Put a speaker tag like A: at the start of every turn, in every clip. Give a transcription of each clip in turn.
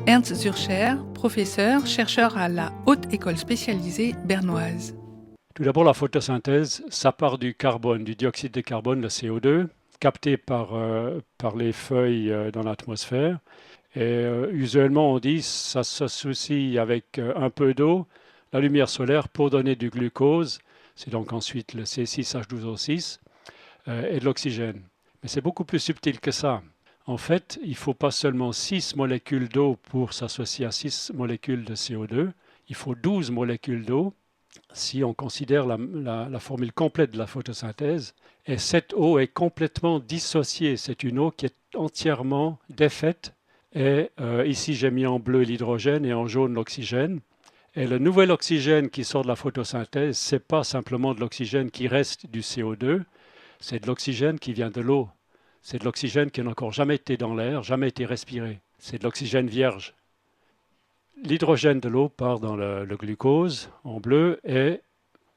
A: Ernst Zürcher, professeur, chercheur à la Haute École spécialisée bernoise.
B: Tout d'abord, la photosynthèse, ça part du carbone, du dioxyde de carbone, le CO2, capté par les feuilles dans l'atmosphère. Et usuellement, on dit que ça s'associe avec un peu d'eau, la lumière solaire pour donner du glucose, c'est donc ensuite le C6H12O6, et de l'oxygène. Mais c'est beaucoup plus subtil que ça. En fait, il ne faut pas seulement 6 molécules d'eau pour s'associer à 6 molécules de CO2, il faut 12 molécules d'eau si on considère la formule complète de la photosynthèse. Et cette eau est complètement dissociée. C'est une eau qui est entièrement défaite. Et ici, j'ai mis en bleu l'hydrogène et en jaune l'oxygène. Et le nouvel oxygène qui sort de la photosynthèse, ce n'est pas simplement de l'oxygène qui reste du CO2, c'est de l'oxygène qui vient de l'eau. C'est de l'oxygène qui n'a encore jamais été dans l'air, jamais été respiré. C'est de l'oxygène vierge. L'hydrogène de l'eau part dans le glucose en bleu et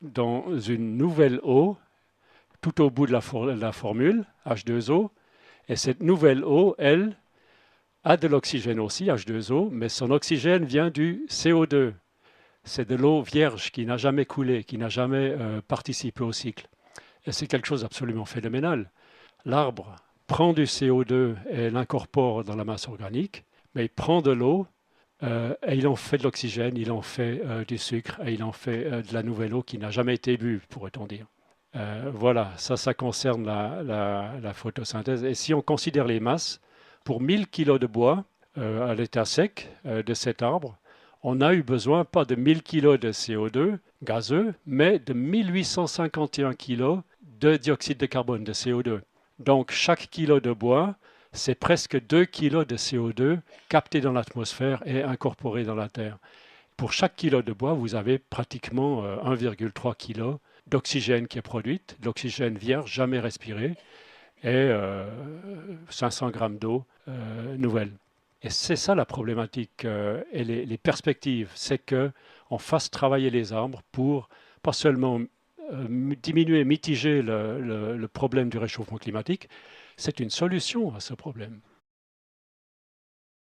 B: dans une nouvelle eau tout au bout de la formule, H2O. Et cette nouvelle eau, elle, a de l'oxygène aussi, H2O, mais son oxygène vient du CO2. C'est de l'eau vierge qui n'a jamais coulé, qui n'a jamais participé au cycle. Et c'est quelque chose d'absolument phénoménal. L'arbre prend du CO2 et l'incorpore dans la masse organique, mais il prend de l'eau et il en fait de l'oxygène, il en fait du sucre et il en fait de la nouvelle eau qui n'a jamais été bue, pourrait-on dire. Voilà, ça concerne la photosynthèse. Et si on considère les masses, pour 1000 kg de bois à l'état sec de cet arbre, on a eu besoin pas de 1000 kg de CO2 gazeux, mais de 1851 kg de dioxyde de carbone, de CO2. Donc chaque kilo de bois, c'est presque 2 kg de CO2 capté dans l'atmosphère et incorporé dans la Terre. Pour chaque kilo de bois, vous avez pratiquement 1,3 kg d'oxygène qui est produite, de l'oxygène vierge, jamais respiré, et 500 grammes d'eau nouvelle. Et c'est ça la problématique et les perspectives, c'est qu'on fasse travailler les arbres pour pas seulement diminuer, mitiger le problème du réchauffement climatique, c'est une solution à ce problème.